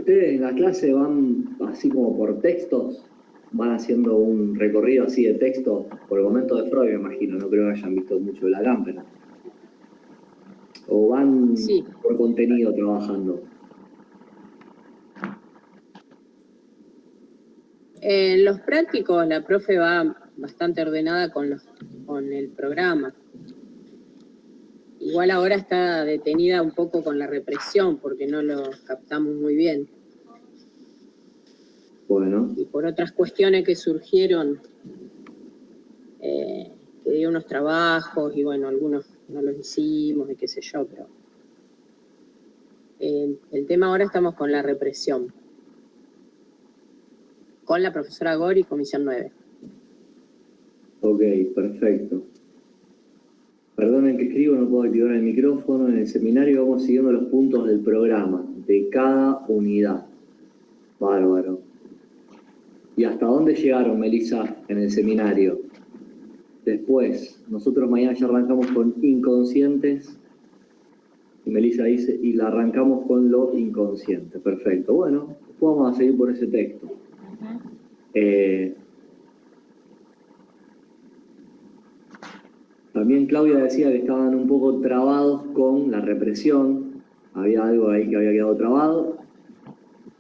¿Ustedes en la clase van así como por textos? ¿Van haciendo un recorrido así de texto por el momento de Freud, me imagino? No creo que hayan visto mucho de Lacan, pero... ¿O van por contenido trabajando? En los prácticos la profe va bastante ordenada con el programa. Igual ahora está detenida un poco con la represión porque no lo captamos muy bien. Bueno. Y por otras cuestiones que surgieron, que dio unos trabajos y bueno, algunos no los hicimos y qué sé yo, pero el tema ahora estamos con la represión. Con la profesora Gori, Comisión 9. Ok, perfecto. Perdonen que escribo, no puedo activar el micrófono. En el seminario vamos siguiendo los puntos del programa, de cada unidad. Bárbaro. ¿Y hasta dónde llegaron, Melissa, en el seminario? Después, nosotros mañana ya arrancamos con inconscientes. Y Melissa dice, y la arrancamos con lo inconsciente. Perfecto. Bueno, después vamos a seguir por ese texto. También Claudia decía que estaban un poco trabados con la represión. Había algo ahí que había quedado trabado.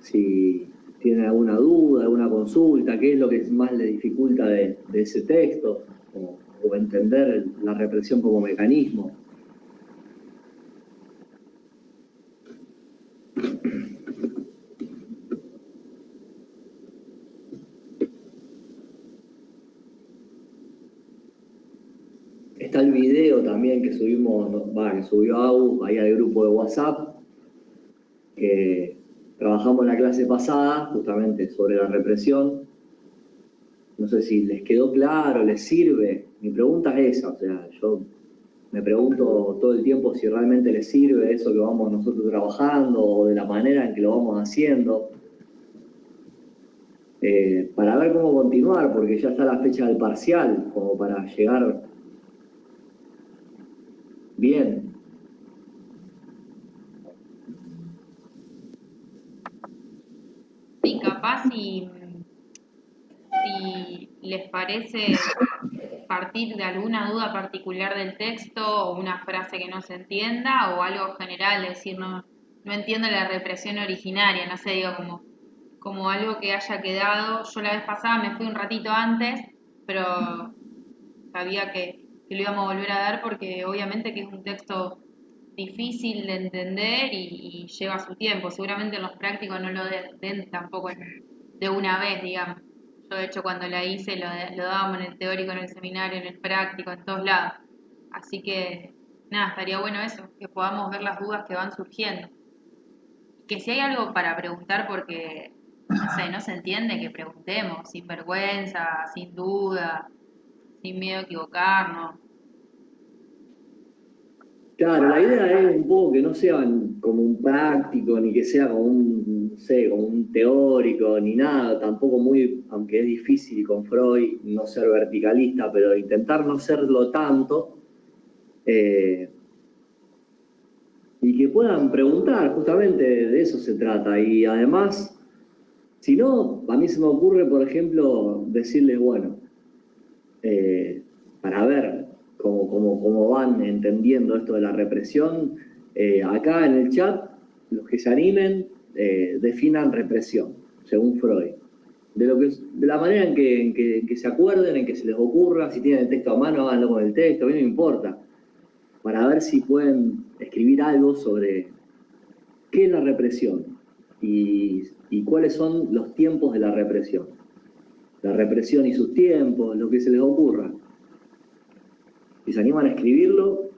Si tienen alguna duda, alguna consulta, qué es lo que más les dificulta de ese texto, o entender la represión como mecanismo. Está el video también que subimos, que subió Au ahí al grupo de WhatsApp, que trabajamos la clase pasada justamente sobre la represión. No sé si les quedó claro, les sirve. Mi pregunta es esa, o sea, yo me pregunto todo el tiempo si realmente les sirve eso que vamos nosotros trabajando o de la manera en que lo vamos haciendo. Para ver cómo continuar, porque ya está la fecha del parcial, como para llegar bien. Sí, capaz si les parece partir de alguna duda particular del texto o una frase que no se entienda o algo general, es decir, no entiendo la represión originaria, no sé, digo, como algo que haya quedado. Yo la vez pasada me fui un ratito antes, pero sabía que lo íbamos a volver a dar porque obviamente que es un texto difícil de entender y lleva su tiempo. Seguramente en los prácticos no lo den tampoco de una vez, digamos. Yo de hecho cuando la hice lo dábamos en el teórico, en el seminario, en el práctico, en todos lados. Así que nada, estaría bueno eso, que podamos ver las dudas que van surgiendo. Que si hay algo para preguntar porque, no sé, no se entiende, que preguntemos, sin vergüenza, sin duda, sin miedo a equivocarnos. Claro, la idea es un poco que no sean como un práctico, ni que sea como un, no sé, como un teórico, ni nada, tampoco muy, aunque es difícil con Freud no ser verticalista, pero intentar no serlo tanto, y que puedan preguntar, justamente de eso se trata. Y además, si no, a mí se me ocurre, por ejemplo, decirles, bueno, para ver cómo van entendiendo esto de la represión, acá en el chat, los que se animen, definan represión, según Freud. De la manera en que se acuerden, en que se les ocurra, si tienen el texto a mano, háganlo con el texto, a mí no me importa. Para ver si pueden escribir algo sobre qué es la represión y cuáles son los tiempos de la represión. La represión y sus tiempos, lo que se les ocurra. Si se animan a escribirlo,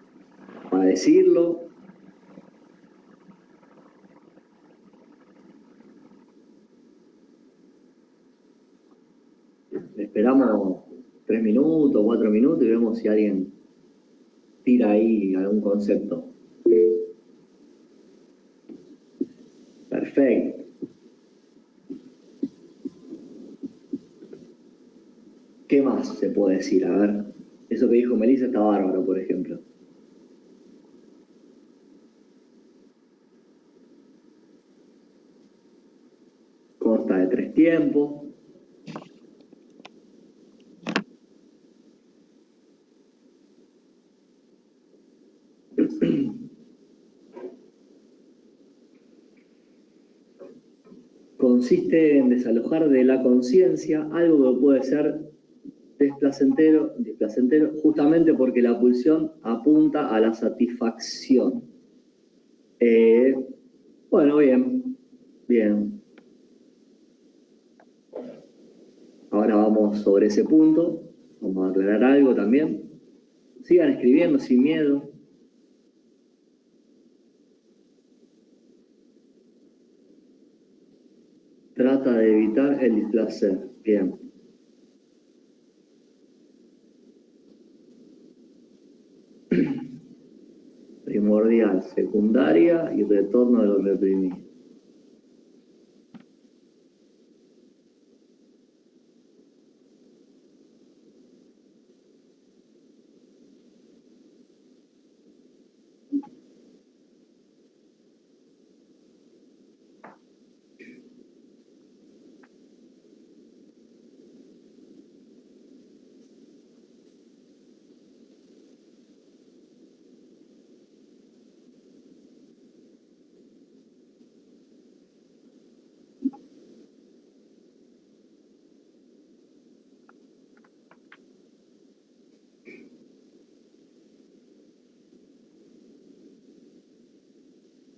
a decirlo. Esperamos 3 minutos, 4 minutos y vemos si alguien tira ahí algún concepto. Perfecto. ¿Qué más se puede decir? A ver, eso que dijo Melissa está bárbaro, por ejemplo. de 3 tiempos. Consiste en desalojar de la conciencia algo que puede ser displacentero, justamente porque la pulsión apunta a la satisfacción. Bueno, bien. Ahora vamos sobre ese punto. Vamos a aclarar algo también. Sigan escribiendo sin miedo. Trata de evitar el displacer. Bien. Primordial, secundaria y retorno de lo reprimido.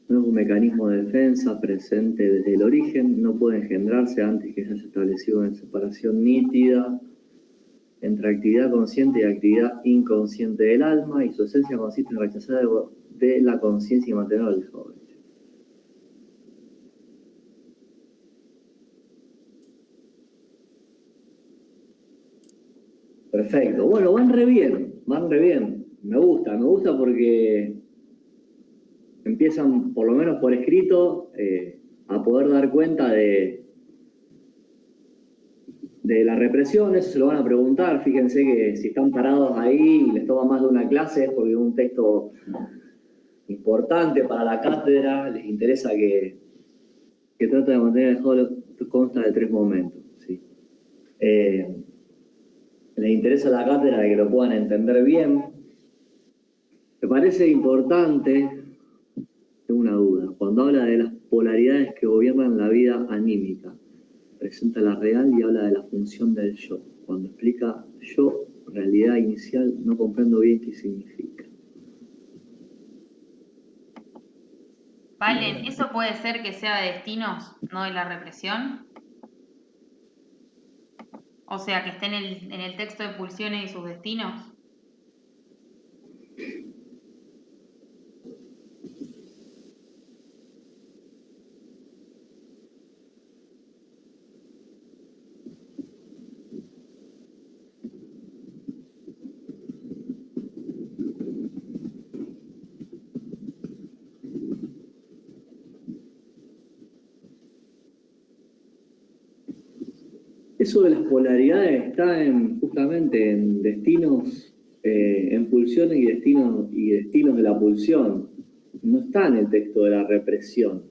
No es un mecanismo de defensa presente desde el origen, no puede engendrarse antes que se haya establecido una separación nítida entre actividad consciente y actividad inconsciente del alma, y su esencia consiste en rechazar de la conciencia y mantenerlo al joven. Perfecto. Bueno, van re bien. Me gusta porque empiezan, por lo menos por escrito, a poder dar cuenta de la represión. Eso se lo van a preguntar. Fíjense que si están parados ahí y les toma más de una clase es porque es un texto importante para la cátedra, les interesa que trata de mantener el juego, consta de 3 momentos. ¿Sí? Les interesa a la cátedra de que lo puedan entender bien. Me parece importante, tengo una duda, cuando habla de las polaridades que gobiernan la vida anímica, presenta la real y habla de la función del yo. Cuando explica yo, realidad inicial, no comprendo bien qué significa. Valen, ¿eso puede ser que sea de destinos, no de la represión? O sea, que esté en el texto de pulsiones y sus destinos. Eso de las polaridades está justamente en destinos, en pulsiones y destinos de la pulsión. No está en el texto de la represión.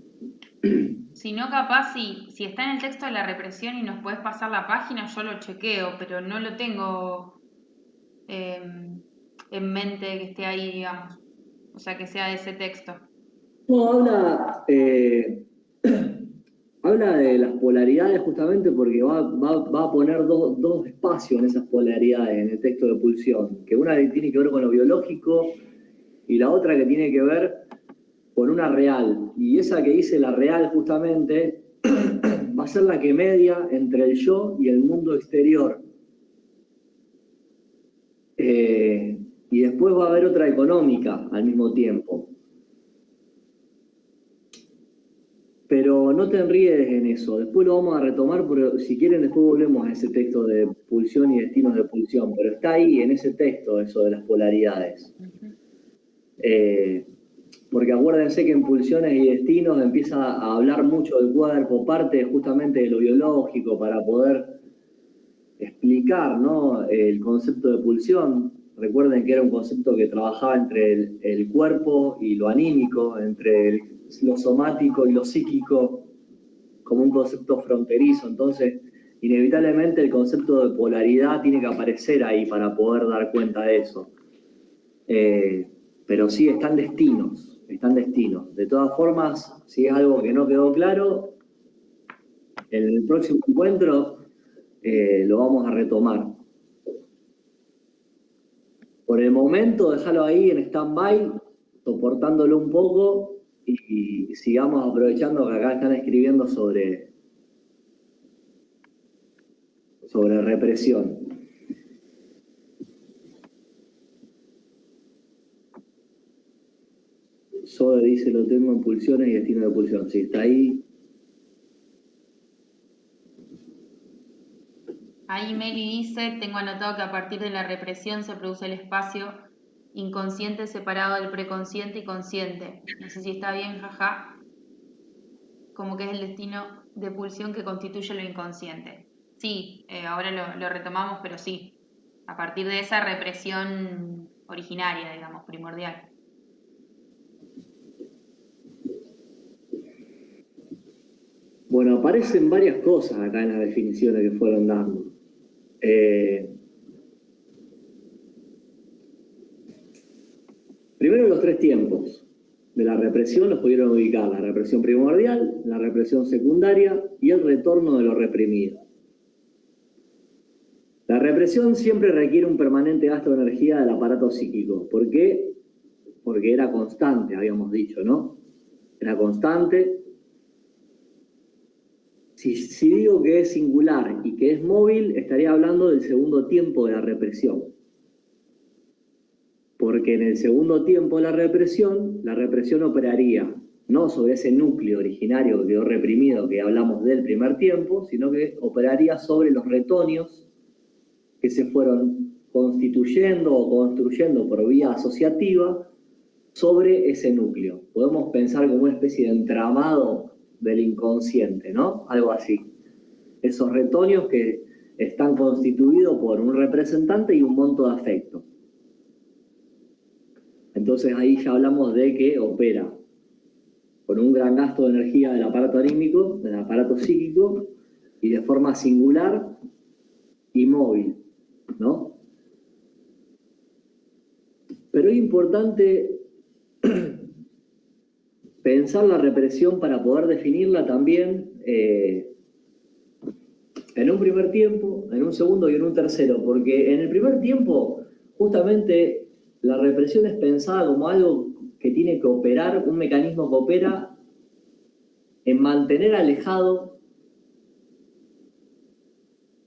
Si no, capaz, si está en el texto de la represión y nos puedes pasar la página, yo lo chequeo, pero no lo tengo en mente que esté ahí, digamos. O sea, que sea de ese texto. No, habla de las polaridades justamente porque va a poner dos espacios en esas polaridades en el texto de pulsión, que una tiene que ver con lo biológico y la otra que tiene que ver con una real. Y esa que dice la real justamente va a ser la que media entre el yo y el mundo exterior. Y después va a haber otra económica al mismo tiempo. Pero no te enríes en eso, después lo vamos a retomar, pero si quieren después volvemos a ese texto de pulsión y destinos de pulsión, pero está ahí en ese texto eso de las polaridades. Porque acuérdense que en pulsiones y destinos empieza a hablar mucho del cuerpo, parte justamente de lo biológico para poder explicar, ¿no?, el concepto de pulsión. Recuerden que era un concepto que trabajaba entre el cuerpo y lo anímico, entre lo somático y lo psíquico, como un concepto fronterizo, entonces inevitablemente el concepto de polaridad tiene que aparecer ahí para poder dar cuenta de eso. Pero sí, están destinos. De todas formas, si es algo que no quedó claro, en el próximo encuentro lo vamos a retomar. Por el momento, déjalo ahí en stand-by, soportándolo un poco y sigamos aprovechando que acá están escribiendo sobre represión. Sode dice, lo tengo en pulsiones y destino de pulsión. Sí, está ahí. Ahí Meli dice, tengo anotado que a partir de la represión se produce el espacio inconsciente separado del preconsciente y consciente. No sé si está bien, jaja. Como que es el destino de pulsión que constituye lo inconsciente. Sí, ahora lo retomamos, pero sí. A partir de esa represión originaria, digamos, primordial. Bueno, aparecen varias cosas acá en las definiciones que fueron dando. Primero los 3 tiempos de la represión los pudieron ubicar: la represión primordial, la represión secundaria y el retorno de lo reprimido. La represión siempre requiere un permanente gasto de energía del aparato psíquico. ¿Por qué? Porque era constante, habíamos dicho, ¿no? Era constante. Si digo que es singular y que es móvil, estaría hablando del segundo tiempo de la represión. Porque en el segundo tiempo de la represión operaría no sobre ese núcleo originario que quedó reprimido, que hablamos del primer tiempo, sino que operaría sobre los retonios que se fueron constituyendo o construyendo por vía asociativa sobre ese núcleo. Podemos pensar como una especie de entramado del inconsciente, ¿no? Algo así. Esos retonios que están constituidos por un representante y un monto de afecto. Entonces ahí ya hablamos de que opera con un gran gasto de energía del aparato anímico, del aparato psíquico, y de forma singular y móvil, ¿no? Pero es importante pensar la represión para poder definirla también en un primer tiempo, en un segundo y en un tercero, porque en el primer tiempo justamente la represión es pensada como algo que tiene que operar, un mecanismo que opera en mantener alejado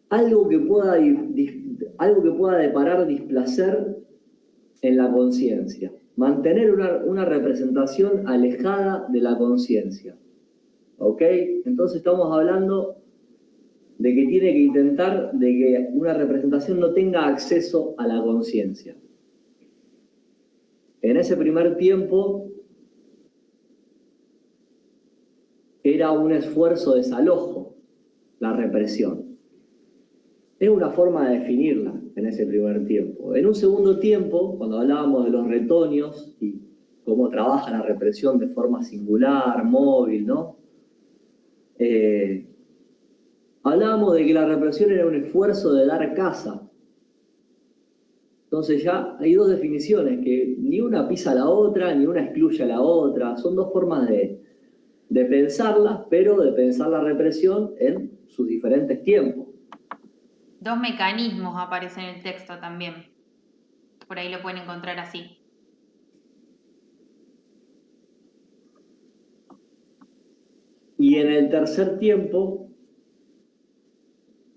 algo que pueda deparar displacer en la conciencia. Mantener una representación alejada de la conciencia. ¿Ok? Entonces estamos hablando de que tiene que intentar de que una representación no tenga acceso a la conciencia. En ese primer tiempo era un esfuerzo de desalojo, la represión. Es una forma de definirla en ese primer tiempo. En un segundo tiempo, cuando hablábamos de los retonios y cómo trabaja la represión de forma singular, móvil, ¿no? Hablábamos de que la represión era un esfuerzo de dar caza. Entonces ya hay 2 definiciones, que ni una pisa a la otra, ni una excluye a la otra. Son 2 formas de pensarlas, pero de pensar la represión en sus diferentes tiempos. 2 mecanismos aparecen en el texto también. Por ahí lo pueden encontrar así. Y en el tercer tiempo,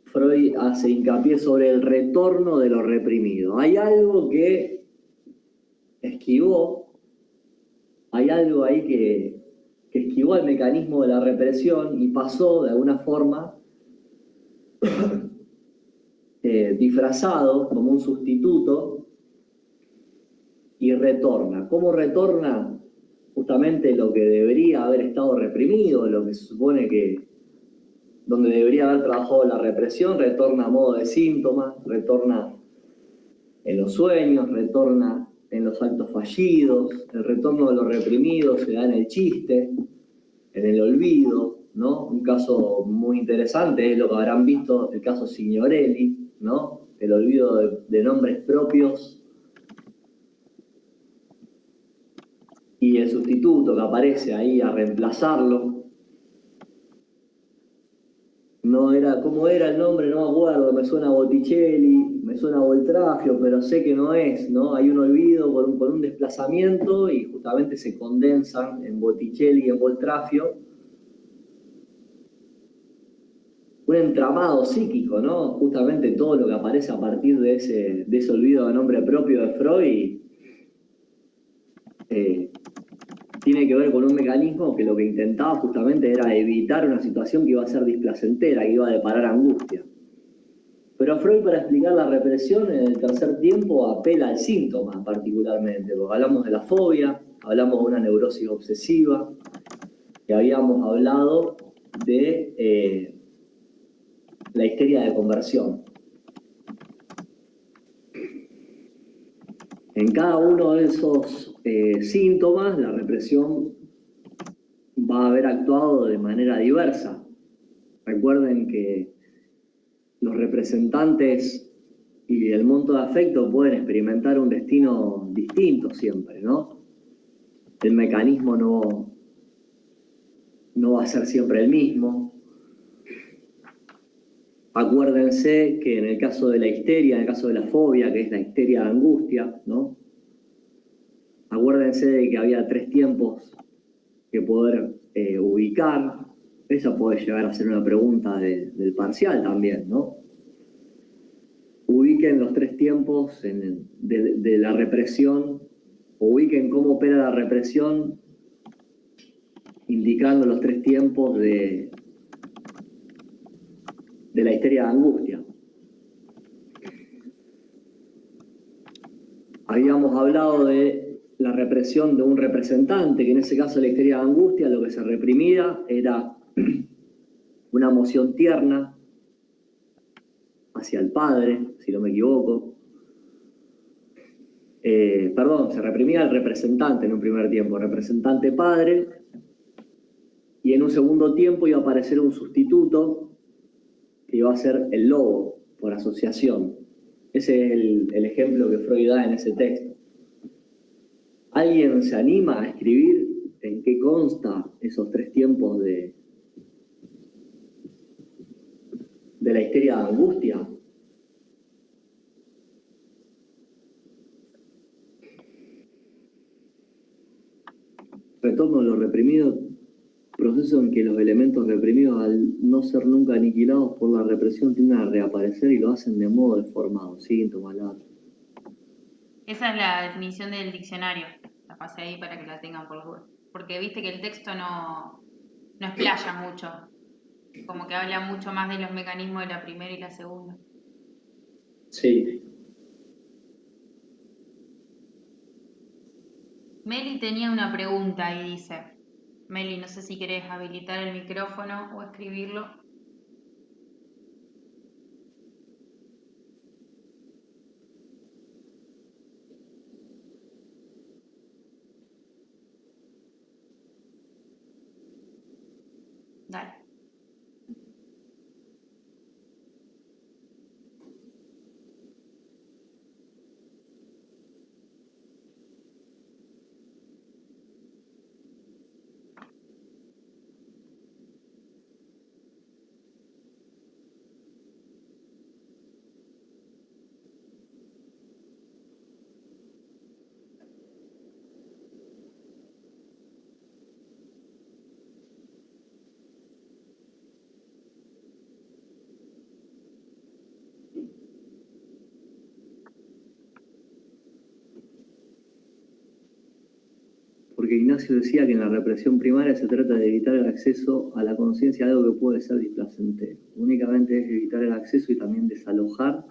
Freud hace hincapié sobre el retorno de lo reprimido. Hay algo que esquivó, hay algo ahí que esquivó el mecanismo de la represión y pasó de alguna forma disfrazado como un sustituto y retorna. ¿Cómo retorna? Justamente lo que debería haber estado reprimido, lo que se supone que donde debería haber trabajado la represión, retorna a modo de síntomas, retorna en los sueños, retorna en los actos fallidos, el retorno de lo reprimido se da en el chiste, en el olvido, ¿no? Un caso muy interesante es lo que habrán visto, el caso Signorelli, ¿no? El olvido de nombres propios y el sustituto que aparece ahí a reemplazarlo. No era, ¿cómo era el nombre? No me acuerdo, me suena a Botticelli, me suena a Boltrafio, pero sé que no es, ¿no? Hay un olvido por un desplazamiento y justamente se condensan en Botticelli y en Boltrafio un entramado psíquico, ¿no? Justamente todo lo que aparece a partir de ese olvido de nombre propio de Freud tiene que ver con un mecanismo que lo que intentaba justamente era evitar una situación que iba a ser displacentera, que iba a deparar angustia. Pero Freud, para explicar la represión en el tercer tiempo, apela al síntoma particularmente, porque hablamos de la fobia, hablamos de una neurosis obsesiva, y habíamos hablado de la histeria de conversión. En cada uno de esos síntomas, la represión va a haber actuado de manera diversa. Recuerden que los representantes y el monto de afecto pueden experimentar un destino distinto siempre, ¿no? El mecanismo no va a ser siempre el mismo. Acuérdense que en el caso de la histeria, en el caso de la fobia, que es la histeria de angustia, ¿no? Acuérdense de que había 3 tiempos que poder ubicar. Esa puede llegar a ser una pregunta del parcial también, ¿no? Ubiquen los 3 tiempos de la represión, ubiquen cómo opera la represión, indicando los 3 tiempos de la histeria de angustia. Habíamos hablado de la represión de un representante, que en ese caso la histeria de angustia, lo que se reprimía era una emoción tierna hacia el padre, si no me equivoco. Se reprimía al representante en un primer tiempo, representante padre, y en un segundo tiempo iba a aparecer un sustituto que iba a ser el lobo, por asociación. Ese es el ejemplo que Freud da en ese texto. ¿Alguien se anima a escribir en qué consta esos 3 tiempos de la histeria de angustia? Retorno a lo reprimido, proceso en que los elementos reprimidos, al no ser nunca aniquilados por la represión, tienden a reaparecer y lo hacen de modo deformado. Siguiente palabra. Esa es la definición del diccionario. La pasé ahí para que la tengan por las dudas. Porque viste que el texto no explaya mucho. Como que habla mucho más de los mecanismos de la primera y la segunda. Sí. Meli tenía una pregunta y dice, Meli, no sé si querés habilitar el micrófono o escribirlo. Dale. Porque Ignacio decía que en la represión primaria se trata de evitar el acceso a la conciencia de algo que puede ser displacentero. Únicamente es evitar el acceso y también desalojar.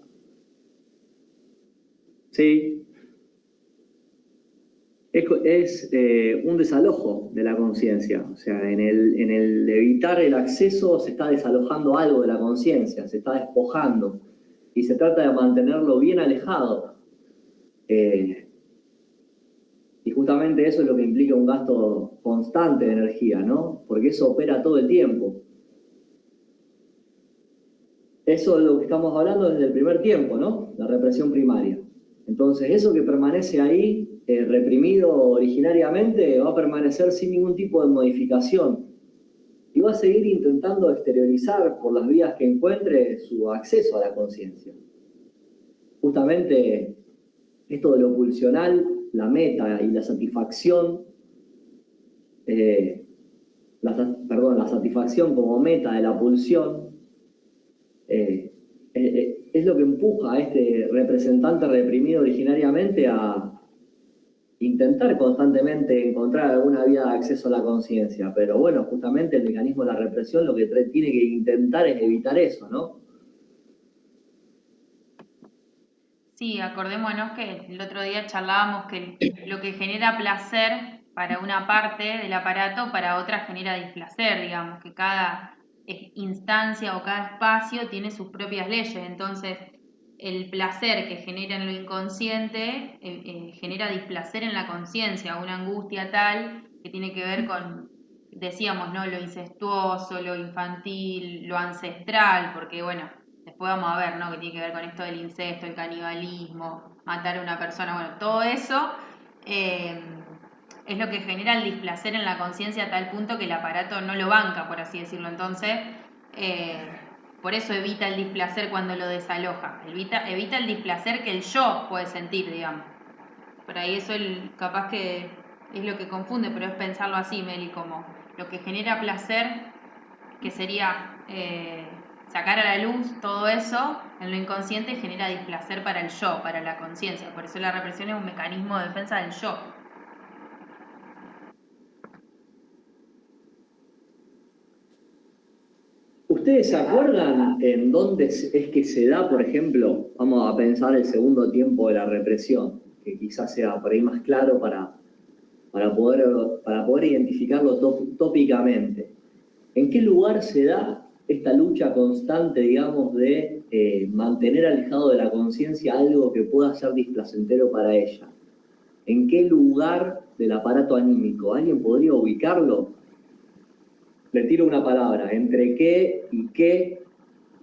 Sí. Es un desalojo de la conciencia. O sea, en el evitar el acceso se está desalojando algo de la conciencia, se está despojando. Y se trata de mantenerlo bien alejado. Y justamente eso es lo que implica un gasto constante de energía, ¿no? Porque eso opera todo el tiempo. Eso es lo que estamos hablando desde el primer tiempo, ¿no? La represión primaria. Entonces, eso que permanece ahí, reprimido originariamente, va a permanecer sin ningún tipo de modificación. Y va a seguir intentando exteriorizar por las vías que encuentre su acceso a la conciencia. Justamente esto de lo pulsional, la meta y la satisfacción, la satisfacción como meta de la pulsión, es lo que empuja a este representante reprimido originariamente a intentar constantemente encontrar alguna vía de acceso a la conciencia. Pero bueno, justamente el mecanismo de la represión lo que tiene que intentar es evitar eso, ¿no? Sí, acordémonos que el otro día charlábamos que lo que genera placer para una parte del aparato, para otra genera displacer, digamos, que cada instancia o cada espacio tiene sus propias leyes. Entonces, el placer que genera en lo inconsciente genera displacer en la conciencia, una angustia tal que tiene que ver con, decíamos, ¿no? Lo incestuoso, lo infantil, lo ancestral, porque bueno, después vamos a ver, ¿no? Que tiene que ver con esto del incesto, el canibalismo, matar a una persona, bueno, todo eso es lo que genera el displacer en la conciencia a tal punto que el aparato no lo banca, por así decirlo. Entonces, por eso evita el displacer cuando lo desaloja. Evita el displacer que el yo puede sentir, digamos. Por ahí eso capaz que es lo que confunde, pero es pensarlo así, Meli, como lo que genera placer, que sería sacar a la luz todo eso, en lo inconsciente genera displacer para el yo, para la conciencia. Por eso la represión es un mecanismo de defensa del yo. ¿Ustedes se acuerdan en dónde es que se da, por ejemplo, vamos a pensar el segundo tiempo de la represión, que quizás sea por ahí más claro para poder identificarlo tópicamente? ¿En qué lugar se da esta lucha constante, digamos, de mantener alejado de la conciencia algo que pueda ser displacentero para ella? ¿En qué lugar del aparato anímico? ¿Alguien podría ubicarlo? Le tiro una palabra, ¿entre qué y qué?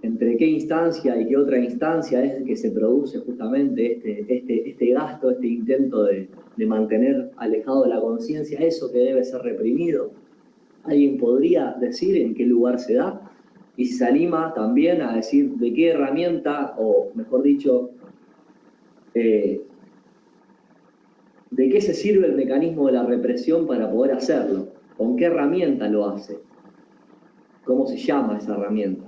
¿Entre qué instancia y qué otra instancia es que se produce justamente este gasto, este intento de mantener alejado de la conciencia eso que debe ser reprimido? ¿Alguien podría decir en qué lugar se da? Y si se anima también a decir de qué herramienta, o mejor dicho, de qué se sirve el mecanismo de la represión para poder hacerlo. ¿Con qué herramienta lo hace? ¿Cómo se llama esa herramienta?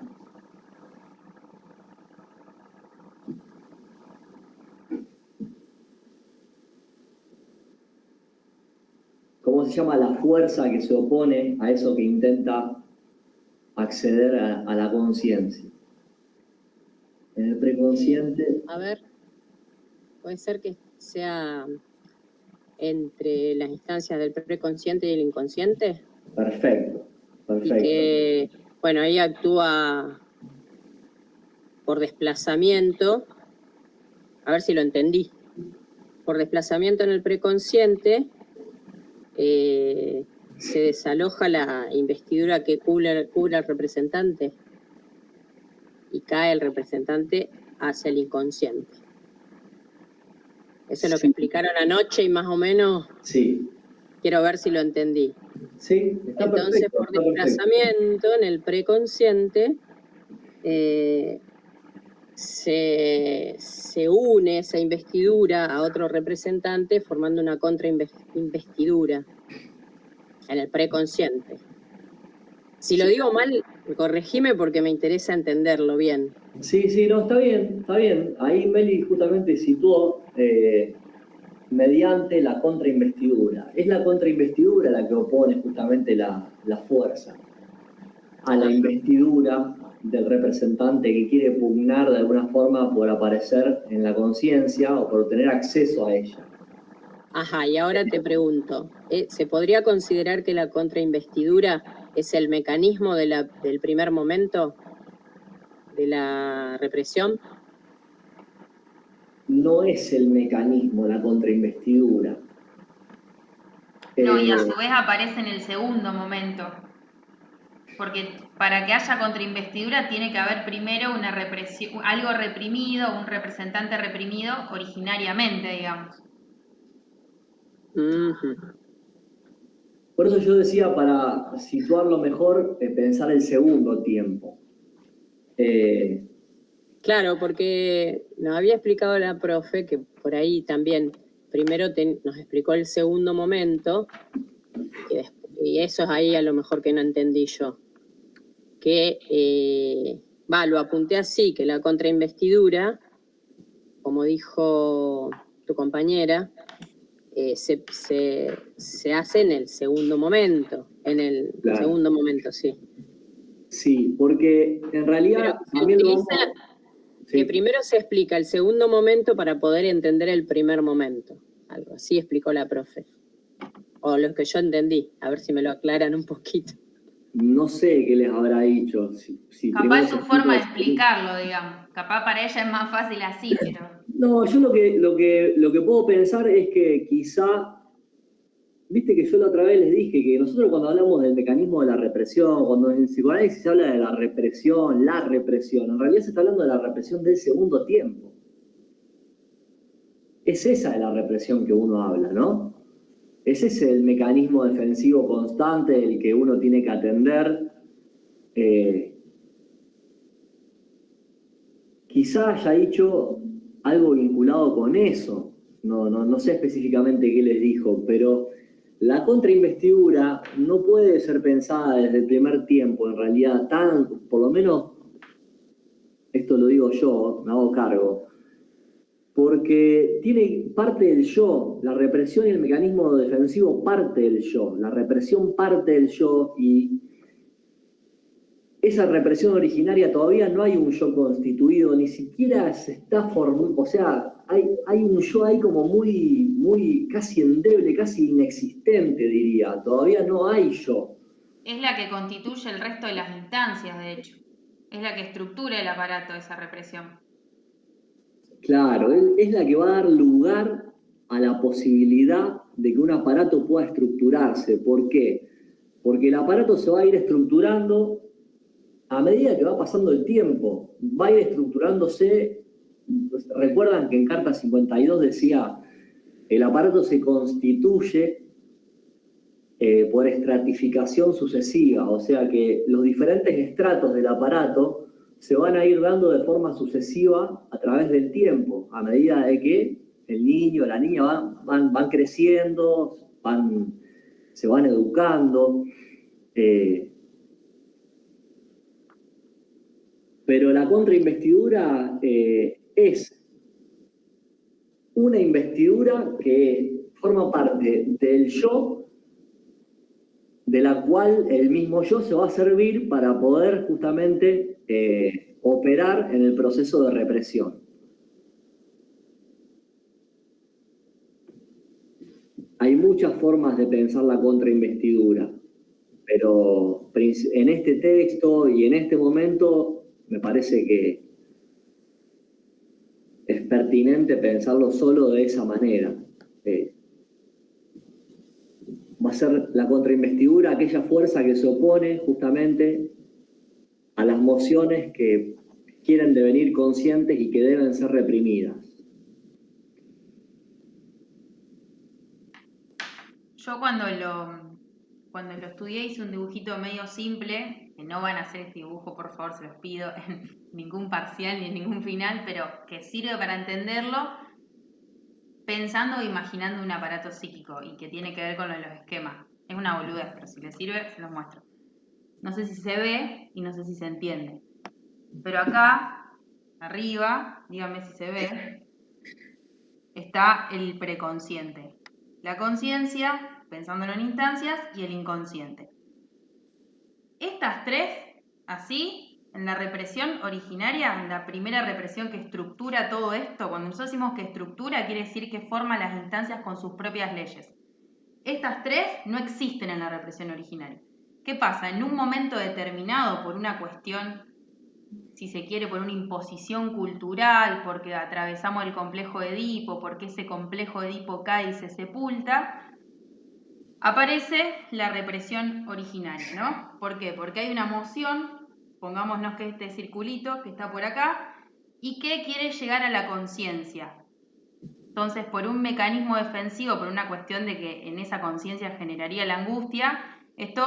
¿Cómo se llama la fuerza que se opone a eso que intenta acceder a la conciencia? En el preconsciente. A ver, puede ser que sea entre las instancias del preconsciente y el inconsciente. Perfecto, perfecto. Y que, bueno, ahí actúa por desplazamiento, a ver si lo entendí, por desplazamiento en el preconsciente, se desaloja la investidura que cubre al representante y cae el representante hacia el inconsciente. Eso es lo que explicaron anoche y más o menos sí. Quiero ver si lo entendí. Sí, está entonces perfecto, por desplazamiento en el preconsciente se une esa investidura a otro representante formando una contrainvestidura en el preconsciente. Si lo digo mal, corregime porque me interesa entenderlo bien. Sí, no, está bien, está bien. Ahí Meli justamente situó mediante la contrainvestidura. Es la contrainvestidura la que opone justamente la fuerza a la investidura del representante que quiere pugnar de alguna forma por aparecer en la conciencia o por tener acceso a ella. Ajá, y ahora te pregunto, ¿se podría considerar que la contrainvestidura es el mecanismo del primer momento de la represión? No es el mecanismo la contrainvestidura. No, y a Eh, su vez aparece en el segundo momento. Porque para que haya contrainvestidura tiene que haber primero una represión, algo reprimido, un representante reprimido originariamente, digamos. Ujú. por eso yo decía, para situarlo mejor, pensar el segundo tiempo. Eh, Claro, porque nos había explicado la profe que por ahí también primero nos explicó el segundo momento y eso es ahí a lo mejor que no entendí yo. Que, lo apunté así, que la contrainvestidura, como dijo tu compañera, se hace en el segundo momento, claro. sí. Sí, porque en Pero realidad se también lo utiliza vamos. que Sí. primero se explica el segundo momento para poder entender el primer momento. Algo así explicó la profe. O lo que yo entendí, a ver si me lo aclaran un poquito. No sé qué les habrá dicho. Si Capaz primero es se su explica forma de el segundo. explicarlo, digamos. Capaz para ella es más fácil así, pero No, yo lo que puedo pensar es que quizá, viste que yo la otra vez les dije que nosotros cuando hablamos del mecanismo de la represión, cuando en psicoanálisis se habla de la represión, en realidad se está hablando de la represión del segundo tiempo. Es esa de la represión que uno habla, ¿no? Ese es el mecanismo defensivo constante del que uno tiene que atender. Eh, Quizá haya dicho algo vinculado con eso. No sé específicamente qué les dijo, pero la contrainvestidura no puede ser pensada desde el primer tiempo, en realidad, por lo menos, esto lo digo yo, me hago cargo, porque tiene parte del yo, la represión y el mecanismo defensivo parte del yo, la represión parte del yo y esa represión originaria todavía no hay un yo constituido, ni siquiera se está formando, o sea, hay un yo ahí como muy casi endeble, casi inexistente, diría. Todavía no hay yo. es la que constituye el resto de las instancias, de hecho. Es la que estructura el aparato de esa represión. Claro, es la que va a dar lugar a la posibilidad de que un aparato pueda estructurarse. ¿Por qué? Porque el aparato se va a ir estructurando a medida que va pasando el tiempo, va a ir estructurándose. Recuerdan que en Carta 52 decía, el aparato se constituye por estratificación sucesiva, o sea que los diferentes estratos del aparato se van a ir dando de forma sucesiva a través del tiempo, a medida de que el niño o la niña van creciendo, se van educando. Pero la contrainvestidura es una investidura que forma parte del yo, de la cual el mismo yo se va a servir para poder justamente operar en el proceso de represión. Hay muchas formas de pensar la contrainvestidura, pero en este texto y en este momento me parece que es pertinente pensarlo solo de esa manera. Va a ser la contrainvestidura aquella fuerza que se opone justamente a las mociones que quieren devenir conscientes y que deben ser reprimidas. Yo cuando lo estudié hice un dibujito medio simple, que no van a hacer este dibujo, por favor, se los pido, en ningún parcial ni en ningún final, pero que sirve para entenderlo, pensando e imaginando un aparato psíquico y que tiene que ver con lo de los esquemas. Es una boludez, pero si les sirve, se los muestro. No sé si se ve y no sé si se entiende. Pero acá, arriba, díganme si se ve, está el preconsciente. La conciencia, pensándolo en instancias, y el inconsciente. Estas tres, así, en la represión originaria, en la primera represión que estructura todo esto, cuando nosotros decimos que estructura, quiere decir que forma las instancias con sus propias leyes. Estas tres no existen en la represión originaria. ¿Qué pasa? En un momento determinado, por una cuestión, si se quiere, por una imposición cultural, porque atravesamos el complejo de Edipo, porque ese complejo de Edipo cae y se sepulta, aparece la represión originaria, ¿no? ¿Por qué? Porque hay una emoción, pongámonos que este circulito que está por acá, y que quiere llegar a la conciencia. Entonces, por un mecanismo defensivo, por una cuestión de que en esa conciencia generaría la angustia, esto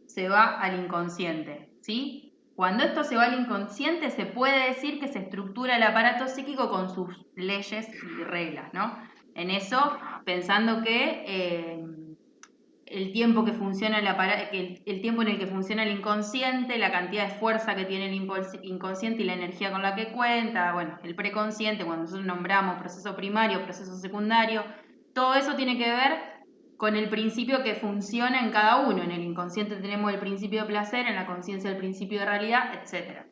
se va al inconsciente, ¿sí? Cuando esto se va al inconsciente, se puede decir que se estructura el aparato psíquico con sus leyes y reglas, ¿no? En eso, pensando que el tiempo que funciona el tiempo en el que funciona el inconsciente, la cantidad de fuerza que tiene el inconsciente y la energía con la que cuenta, bueno, el preconsciente, cuando nosotros nombramos proceso primario, proceso secundario, todo eso tiene que ver con el principio que funciona en cada uno. En el inconsciente tenemos el principio de placer, en la conciencia el principio de realidad, etc.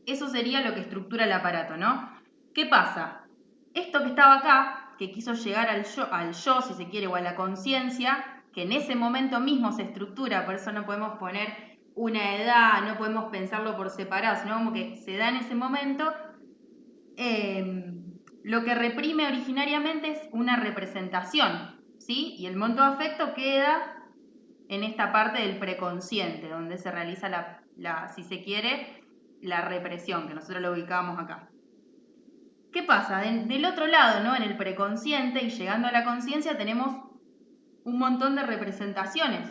Eso sería lo que estructura el aparato, ¿no? ¿Qué pasa? Esto que estaba acá, que quiso llegar al yo, si se quiere, o a la conciencia, que en ese momento mismo se estructura, por eso no podemos poner una edad, no podemos pensarlo por separado, sino como que se da en ese momento, lo que reprime originariamente es una representación, ¿sí? Y el monto de afecto queda en esta parte del preconsciente, donde se realiza si se quiere, la represión, que nosotros lo ubicamos acá. ¿Qué pasa? Del otro lado, ¿no? En el preconsciente y llegando a la conciencia tenemos un montón de representaciones,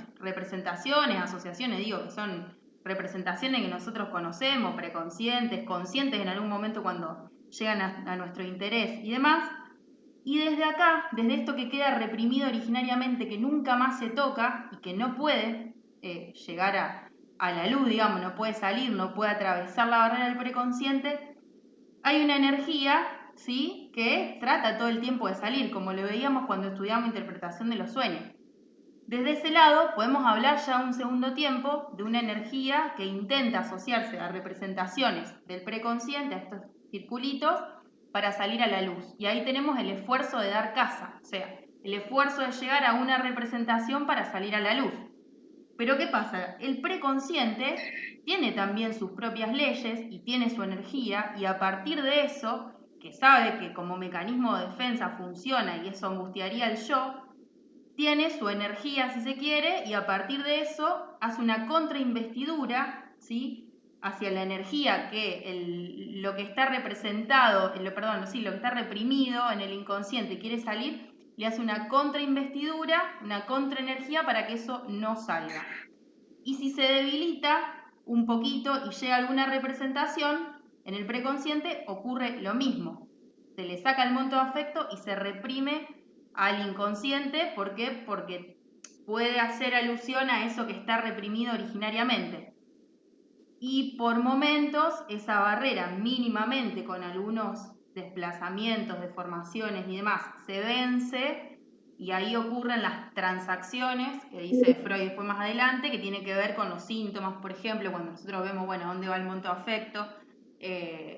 asociaciones, digo, que son representaciones que nosotros conocemos, preconscientes, conscientes en algún momento cuando llegan a nuestro interés y demás. Y desde acá, desde esto que queda reprimido originariamente, que nunca más se toca y que no puede llegar a la luz, digamos, no puede salir, no puede atravesar la barrera del preconsciente, hay una energía, ¿sí?, que trata todo el tiempo de salir, como lo veíamos cuando estudiamos interpretación de los sueños. Desde ese lado podemos hablar ya un segundo tiempo de una energía que intenta asociarse a representaciones del preconsciente, a estos circulitos, para salir a la luz. Y ahí tenemos el esfuerzo de dar caza, o sea, el esfuerzo de llegar a una representación para salir a la luz. Pero ¿qué pasa? El preconsciente tiene también sus propias leyes y tiene su energía, y a partir de eso, que sabe que como mecanismo de defensa funciona y eso angustiaría el yo, tiene su energía, si se quiere, y a partir de eso hace una contrainvestidura, ¿sí?, hacia la energía que lo que está representado, lo que está reprimido en el inconsciente quiere salir, le hace una contrainvestidura, una contraenergía para que eso no salga. Y si se debilita un poquito y llega alguna representación, en el preconsciente ocurre lo mismo. Se le saca el monto de afecto y se reprime al inconsciente. ¿Por qué? Porque puede hacer alusión a eso que está reprimido originariamente. Y por momentos esa barrera, mínimamente con algunos desplazamientos, deformaciones y demás, se vence, y ahí ocurren las transacciones que dice Freud después más adelante, que tiene que ver con los síntomas, por ejemplo, cuando nosotros vemos, bueno, dónde va el monto de afecto,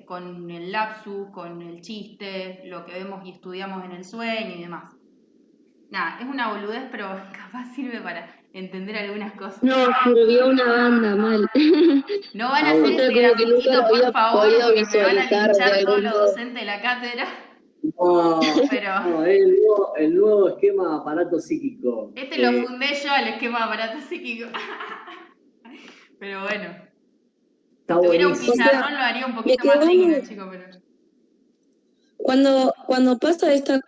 con el lapsus, con el chiste, lo que vemos y estudiamos en el sueño y demás. Nada, es una boludez, pero capaz sirve para entender algunas cosas. No, sirvió una banda mal. No van a hacer ese Como que nunca grafitito, lo había por favor, podido porque me van a visualizar de linchar todos algún los modo. docentes de la cátedra. No, Pero no, el nuevo esquema aparato psíquico. este lo fundé yo, al esquema de aparato psíquico. Pero bueno, Está si tuviera un buenísimo. pizarrón lo haría un me poquito quedó más digno, muy- chicos, pero... Cuando pasa esta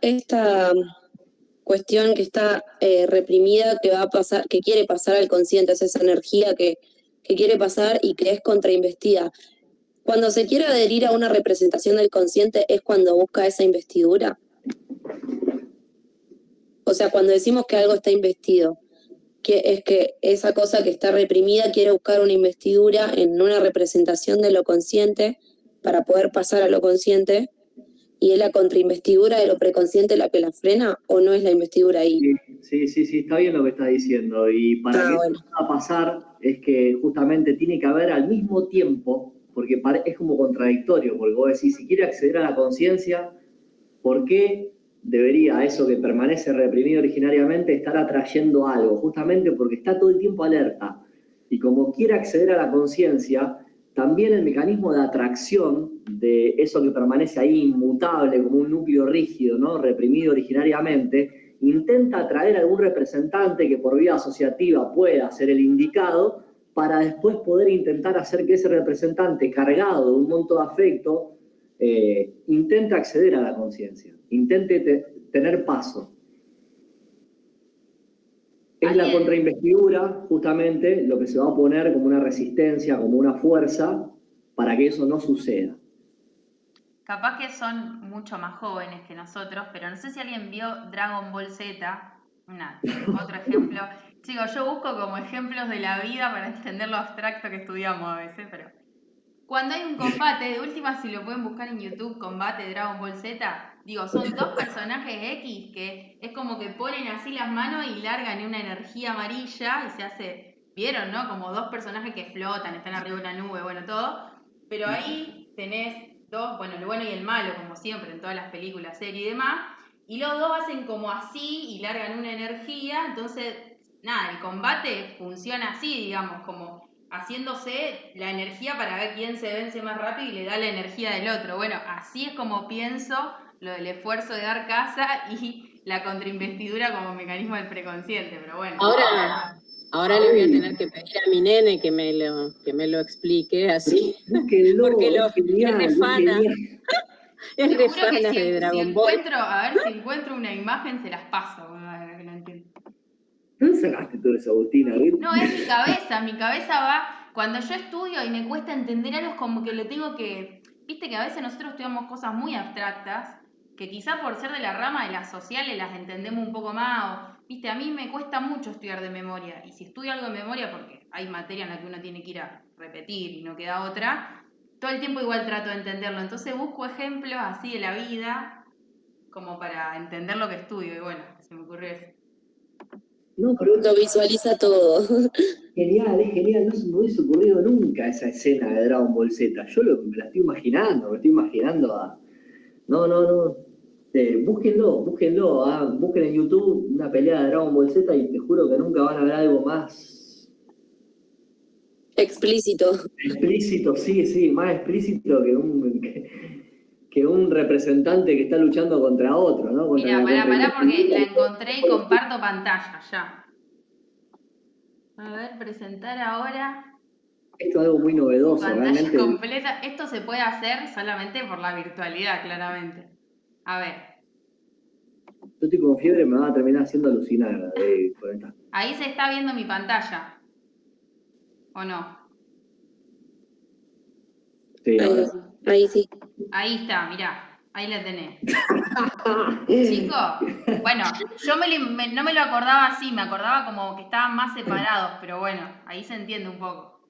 cuestión que está reprimida, que va a pasar, que quiere pasar al consciente, es esa energía que quiere pasar y que es contrainvestida. Cuando se quiere adherir a una representación del consciente es cuando busca esa investidura. O sea, cuando decimos que algo está investido, que es que esa cosa que está reprimida quiere buscar una investidura en una representación de lo consciente para poder pasar a lo consciente, y es la contrainvestidura de lo preconsciente la que la frena, ¿o no es la investidura ahí? Sí, está bien lo que está diciendo. Y para que bueno. esto pueda pasar es que justamente tiene que haber al mismo tiempo, porque es como contradictorio, porque vos decís, si quiere acceder a la conciencia, ¿por qué debería eso que permanece reprimido originariamente estar atrayendo algo? Justamente porque está todo el tiempo alerta. Y como quiere acceder a la conciencia, también el mecanismo de atracción de eso que permanece ahí inmutable, como un núcleo rígido, ¿no?, reprimido originariamente, intenta atraer a algún representante que por vía asociativa pueda ser el indicado para después poder intentar hacer que ese representante cargado de un monto de afecto intente acceder a la conciencia, intente tener paso. Es la contrainvestidura, justamente, lo que se va a poner como una resistencia, como una fuerza, para que eso no suceda. Capaz que son mucho más jóvenes que nosotros, pero no sé si alguien vio Dragon Ball Z, otro ejemplo. Chicos, yo busco como ejemplos de la vida para entender lo abstracto que estudiamos a veces, pero cuando hay un combate, de última si lo pueden buscar en YouTube, combate Dragon Ball Z, digo, son dos personajes X que es como que ponen así las manos y largan una energía amarilla y se hace, ¿vieron, no? Como dos personajes que flotan, están arriba de una nube, bueno, todo, pero ahí tenés dos, bueno, el bueno y el malo, como siempre en todas las películas, series y demás, y los dos hacen como así y largan una energía, entonces, nada, el combate funciona así, digamos, como haciéndose la energía para ver quién se vence más rápido y le da la energía del otro. Bueno, así es como pienso lo del esfuerzo de dar casa y la contrainvestidura como mecanismo del preconsciente, pero bueno. Ahora le voy a tener que pedir a mi nene que me lo explique así. Búsquenlo, porque genial, es refana. Es refana que de Dragon Ball. A ver si encuentro una imagen, se las paso. A ver, que no entiendo. ¿Dónde sacaste todo eso, Agustina? No, es mi cabeza va, cuando yo estudio y me cuesta entender algo, es como que lo tengo que, viste que a veces nosotros estudiamos cosas muy abstractas, que quizá por ser de la rama de las sociales las entendemos un poco más, o, viste, a mí me cuesta mucho estudiar de memoria, y si estudio algo de memoria, porque hay materia en la que uno tiene que ir a repetir y no queda otra, todo el tiempo igual trato de entenderlo, entonces busco ejemplos así de la vida, como para entender lo que estudio, y bueno, se me ocurrió eso. No, pero Lo visualiza todo. Genial, es genial. No se me hubiese ocurrido nunca esa escena de Dragon Ball Z. Yo me la estoy imaginando a... No. Búsquenlo. Busquen en YouTube una pelea de Dragon Ball Z y te juro que nunca van a ver algo más... Explícito. Explícito, sí, más explícito que un representante que está luchando contra otro, ¿no? Mira, pará porque la encontré y comparto pantalla ya. A ver, presentar ahora. Esto es algo muy novedoso, pantalla realmente. Completa. Esto se puede hacer solamente por la virtualidad, claramente. A ver. Yo estoy con fiebre, me va a terminar haciendo alucinar con esta. Ahí se está viendo mi pantalla. ¿O no? Sí, ahí sí. Ahí está, mirá. Ahí la tenés. Chicos, bueno, yo no me lo acordaba así, me acordaba como que estaban más separados, pero bueno, ahí se entiende un poco.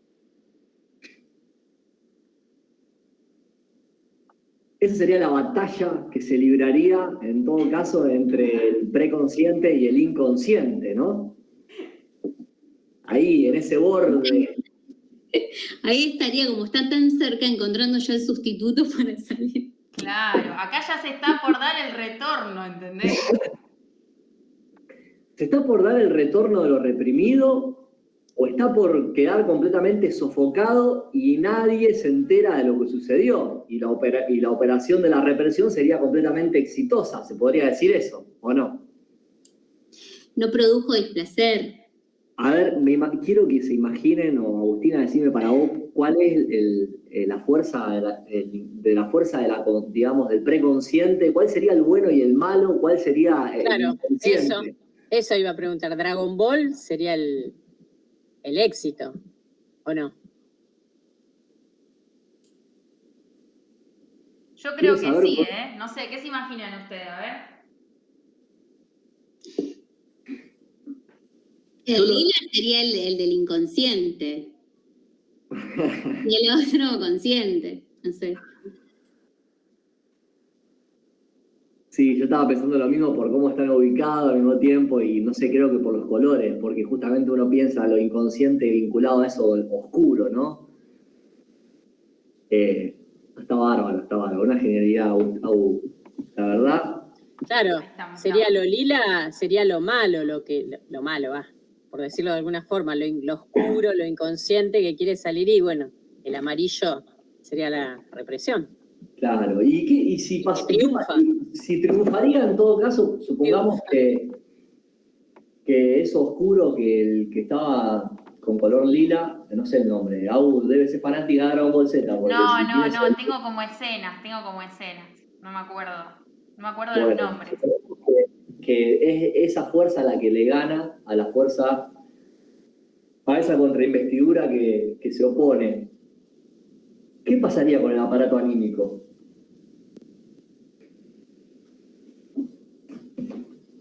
Esa sería la batalla que se libraría, en todo caso, entre el preconsciente y el inconsciente, ¿no? Ahí, en ese borde. Ahí estaría, como está tan cerca, encontrando ya el sustituto para salir. Claro, acá ya se está por dar el retorno, ¿entendés? ¿Se está por dar el retorno de lo reprimido o está por quedar completamente sofocado y nadie se entera de lo que sucedió? Y la operación de la represión sería completamente exitosa, ¿se podría decir eso o no? No produjo displacer. A ver, quiero que se imaginen, o Agustina, decime para vos, ¿cuál es la fuerza digamos, del preconsciente? ¿Cuál sería el bueno y el malo? ¿Cuál sería el inconsciente? Eso iba a preguntar. ¿Dragon Ball sería el éxito o no? Yo creo que sí, ¿eh? No sé, ¿qué se imaginan ustedes? A ver. El lila sería el del inconsciente. Y el otro consciente, no sé. Sí, yo estaba pensando lo mismo por cómo están ubicados al mismo tiempo y no sé, creo que por los colores, porque justamente uno piensa lo inconsciente vinculado a eso oscuro, ¿no? Está bárbaro, una genialidad, la verdad. Claro, sería lo lila, sería lo malo, lo malo, por decirlo de alguna forma, lo oscuro, lo inconsciente que quiere salir y bueno, el amarillo sería la represión. Claro, y si triunfaría en todo caso, supongamos que que es oscuro, que el que estaba con color lila, no sé el nombre, debe ser fanática de Dragon Ball Z. Porque No, tengo como escenas. No me acuerdo los nombres. Que es esa fuerza la que le gana a la fuerza, a esa contrainvestidura que se opone. ¿Qué pasaría con el aparato anímico?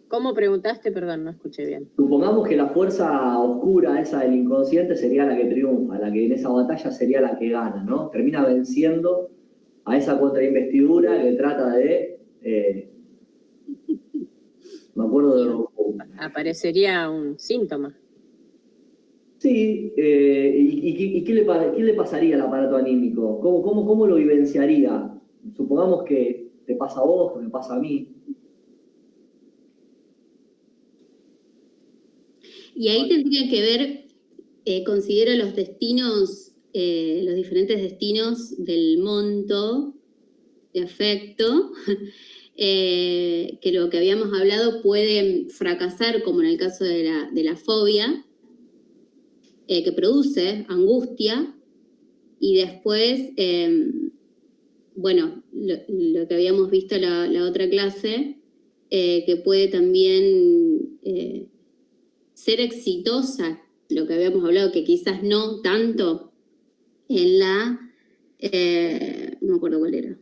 ¿Cómo preguntaste? Perdón, no escuché bien. Supongamos que la fuerza oscura, esa del inconsciente, sería la que triunfa, la que en esa batalla sería la que gana, ¿no? Termina venciendo a esa contrainvestidura que trata de... me acuerdo de... Aparecería un síntoma. Sí, ¿y qué le pasaría al aparato anímico? ¿Cómo lo vivenciaría? Supongamos que te pasa a vos, que me pasa a mí. Y ahí tendría que ver, considero los destinos, los diferentes destinos del monto de afecto, que lo que habíamos hablado puede fracasar, como en el caso de la fobia, que produce angustia, y después, bueno, lo que habíamos visto la otra clase, que puede también ser exitosa, lo que habíamos hablado, que quizás no tanto en no me acuerdo cuál era,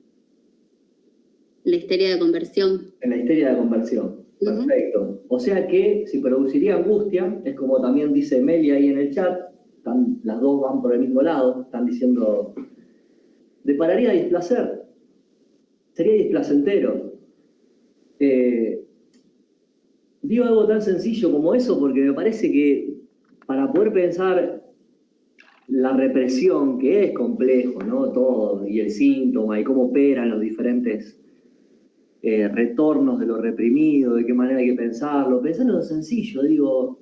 la histeria de conversión. En la histeria de conversión. Perfecto. O sea que si produciría angustia, es como también dice Meli ahí en el chat, las dos van por el mismo lado, están diciendo, depararía displacer, sería displacentero. Digo algo tan sencillo como eso porque me parece que para poder pensar la represión, que es complejo, ¿no? Todo, y el síntoma, y cómo operan los diferentes retornos de lo reprimido, de qué manera hay que pensarlo, pensando en lo sencillo, digo,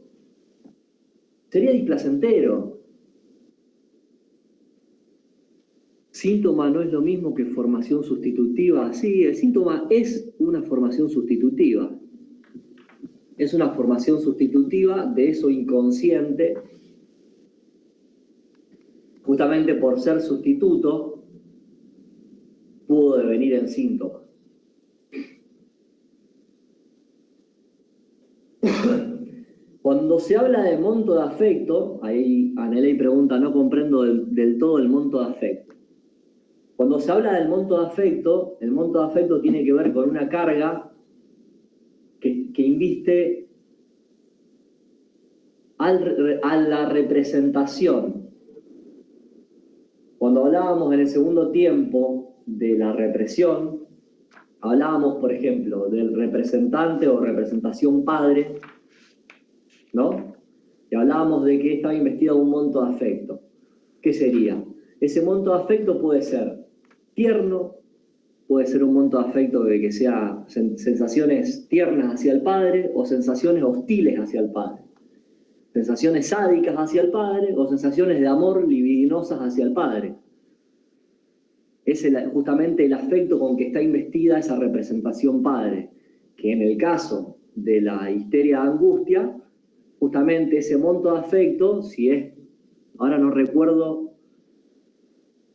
sería displacentero. Síntoma no es lo mismo que formación sustitutiva. Sí, el síntoma es una formación sustitutiva. Es una formación sustitutiva de eso inconsciente, justamente por ser sustituto, pudo devenir en síntoma. Cuando se habla de monto de afecto, ahí Aneley pregunta, no comprendo del todo el monto de afecto. Cuando se habla del monto de afecto, el monto de afecto tiene que ver con una carga que inviste a la representación. Cuando hablábamos en el segundo tiempo de la represión, hablábamos, por ejemplo, del representante o representación padre, ¿no? Y hablábamos de que estaba investido un monto de afecto. ¿Qué sería? Ese monto de afecto puede ser tierno, puede ser un monto de afecto de que sea sensaciones tiernas hacia el padre o sensaciones hostiles hacia el padre. Sensaciones sádicas hacia el padre o sensaciones de amor libidinosas hacia el padre. Es justamente el afecto con que está investida esa representación padre, que en el caso de la histeria de angustia, justamente ese monto de afecto, si es, ahora no recuerdo,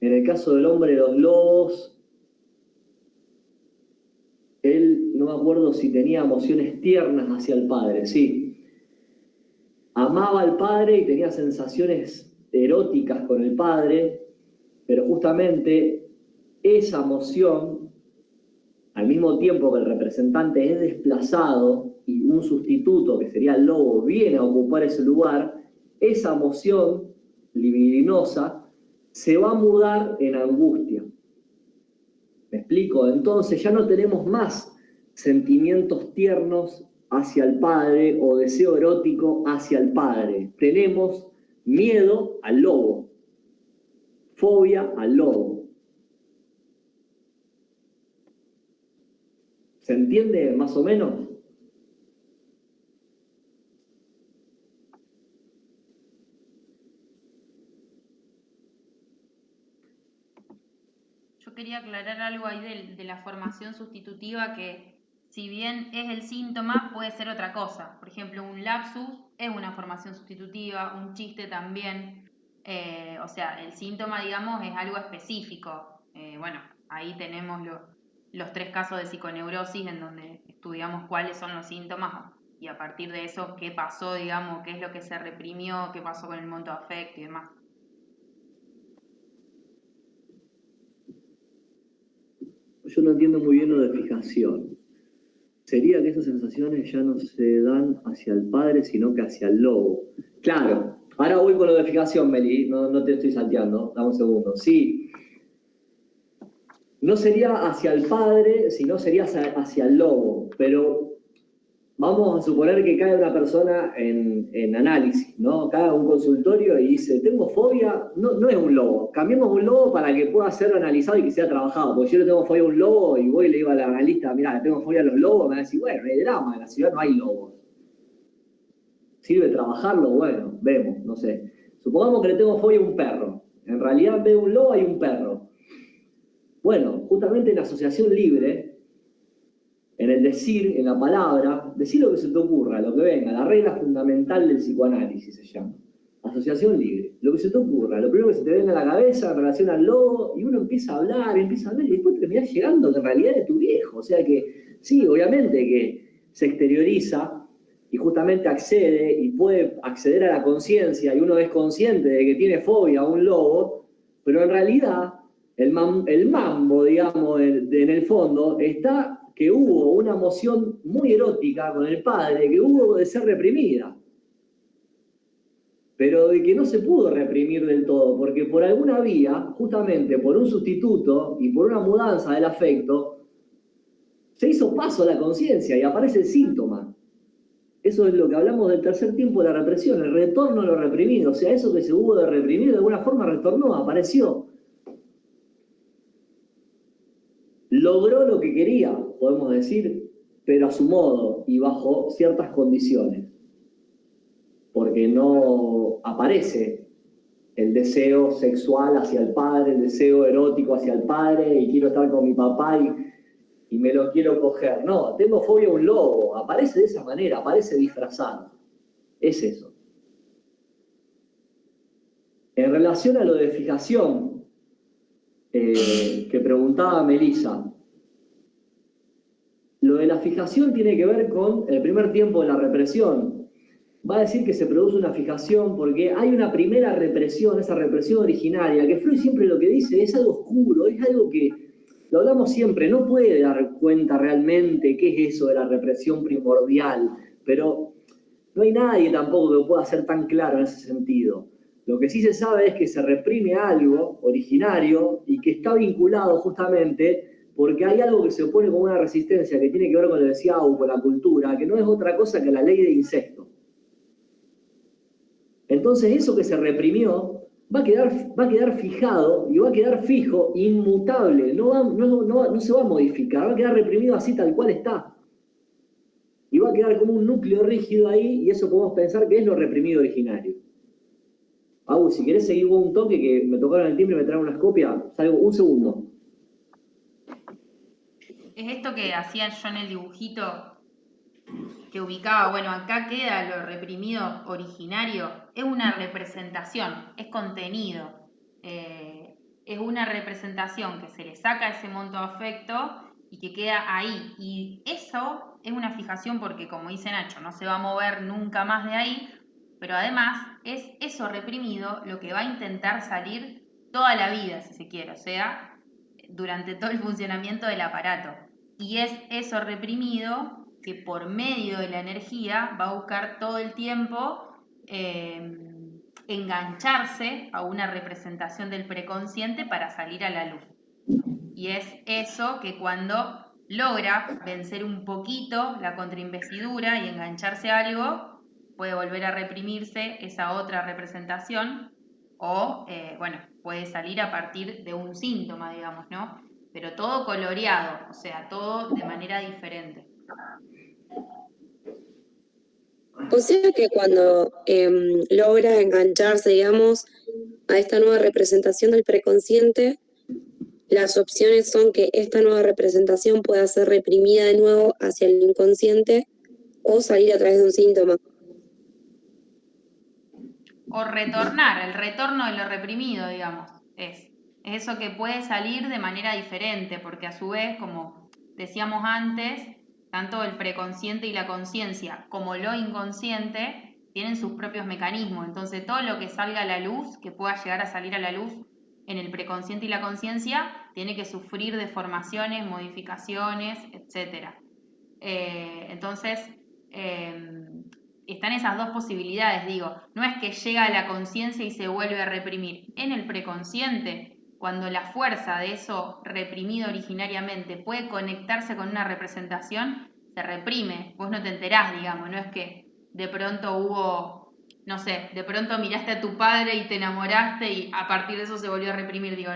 en el caso del hombre de los lobos, él, no me acuerdo si tenía emociones tiernas hacia el padre, sí. Amaba al padre y tenía sensaciones eróticas con el padre, pero justamente esa emoción, al mismo tiempo que el representante es desplazado y un sustituto, que sería el lobo, viene a ocupar ese lugar, esa emoción libidinosa se va a mudar en angustia. ¿Me explico? Entonces ya no tenemos más sentimientos tiernos hacia el padre o deseo erótico hacia el padre. Tenemos miedo al lobo, fobia al lobo. ¿Se entiende más o menos? Yo quería aclarar algo ahí de la formación sustitutiva, que si bien es el síntoma, puede ser otra cosa. Por ejemplo, un lapsus es una formación sustitutiva, un chiste también. O sea, el síntoma, digamos, es algo específico. Bueno, ahí tenemos los 3 casos de psiconeurosis en donde estudiamos cuáles son los síntomas y a partir de eso qué pasó, digamos, qué es lo que se reprimió, qué pasó con el monto de afecto y demás. Yo no entiendo muy bien lo de fijación. Sería que esas sensaciones ya no se dan hacia el padre, sino que hacia el lobo. Claro, ahora voy con lo de fijación, Meli, no te estoy salteando, dame un segundo. Sí, no sería hacia el padre, sino sería hacia el lobo, pero vamos a suponer que cae una persona en análisis, ¿no? Cae a un consultorio y dice, tengo fobia, no es un lobo, cambiemos un lobo para que pueda ser analizado y que sea trabajado, porque yo le tengo fobia a un lobo y voy y le digo al analista, mira, le tengo fobia a los lobos, me va a decir, bueno, no hay drama, en la ciudad no hay lobos. ¿Sirve trabajarlo? Bueno, vemos, no sé. Supongamos que le tengo fobia a un perro, en realidad en vez de un lobo hay un perro. Bueno, justamente en asociación libre, en el decir, en la palabra, decir lo que se te ocurra, lo que venga, la regla fundamental del psicoanálisis se llama. Asociación libre. Lo que se te ocurra, lo primero que se te venga a la cabeza en relación al lobo, y uno empieza a hablar, y después terminás llegando que en realidad es tu viejo. O sea que, sí, obviamente que se exterioriza y justamente accede y puede acceder a la conciencia, y uno es consciente de que tiene fobia a un lobo, pero en realidad el mambo, digamos, en el fondo, está que hubo una emoción muy erótica con el padre, que hubo de ser reprimida, pero de que no se pudo reprimir del todo, porque por alguna vía, justamente por un sustituto y por una mudanza del afecto, se hizo paso a la conciencia y aparece el síntoma. Eso es lo que hablamos del tercer tiempo de la represión, el retorno a lo reprimido. O sea, eso que se hubo de reprimir de alguna forma retornó, apareció. Logró lo que quería, podemos decir, pero a su modo y bajo ciertas condiciones. Porque no aparece el deseo sexual hacia el padre, el deseo erótico hacia el padre, y quiero estar con mi papá y me lo quiero coger. No, tengo fobia a un lobo. Aparece de esa manera, aparece disfrazado. Es eso. En relación a lo de fijación, que preguntaba Melissa, lo de la fijación tiene que ver con el primer tiempo de la represión. Va a decir que se produce una fijación porque hay una primera represión, esa represión originaria, que Freud siempre lo que dice es algo oscuro, es algo que, lo hablamos siempre, no puede dar cuenta realmente qué es eso de la represión primordial, pero no hay nadie tampoco que lo pueda hacer tan claro en ese sentido. Lo que sí se sabe es que se reprime algo originario y que está vinculado justamente porque hay algo que se opone como una resistencia que tiene que ver con lo que decía Au, con la cultura, que no es otra cosa que la ley de incesto. Entonces eso que se reprimió va a quedar fijado y va a quedar fijo, inmutable, no se va a modificar, va a quedar reprimido así tal cual está. Y va a quedar como un núcleo rígido ahí, y eso podemos pensar que es lo reprimido originario. Au, si querés seguir un toque, que me tocaron el timbre y me traen unas copias, salgo un segundo. Es esto que hacía yo en el dibujito, que ubicaba, bueno, acá queda lo reprimido originario, es una representación, es contenido, es una representación que se le saca ese monto de afecto y que queda ahí. Y eso es una fijación porque, como dice Nacho, no se va a mover nunca más de ahí, pero además es eso reprimido lo que va a intentar salir toda la vida, si se quiere, o sea, durante todo el funcionamiento del aparato. Y es eso reprimido que por medio de la energía va a buscar todo el tiempo engancharse a una representación del preconsciente para salir a la luz. Y es eso que cuando logra vencer un poquito la contrainvestidura y engancharse a algo, puede volver a reprimirse esa otra representación o, bueno, puede salir a partir de un síntoma, digamos, ¿no? Pero todo coloreado, o sea, todo de manera diferente. O sea que cuando logra engancharse, digamos, a esta nueva representación del preconsciente, las opciones son que esta nueva representación pueda ser reprimida de nuevo hacia el inconsciente o salir a través de un síntoma. O retornar, el retorno de lo reprimido, digamos. Es eso que puede salir de manera diferente, porque a su vez, como decíamos antes, tanto el preconsciente y la conciencia como lo inconsciente tienen sus propios mecanismos. Entonces, todo lo que salga a la luz, que pueda llegar a salir a la luz en el preconsciente y la conciencia, tiene que sufrir deformaciones, modificaciones, etc. Entonces, están esas dos posibilidades, digo. No es que llega a la conciencia y se vuelve a reprimir. En el preconsciente, cuando la fuerza de eso reprimido originariamente puede conectarse con una representación, se reprime. Vos no te enterás, digamos. No es que de pronto hubo, no sé, de pronto miraste a tu padre y te enamoraste y a partir de eso se volvió a reprimir. Digo,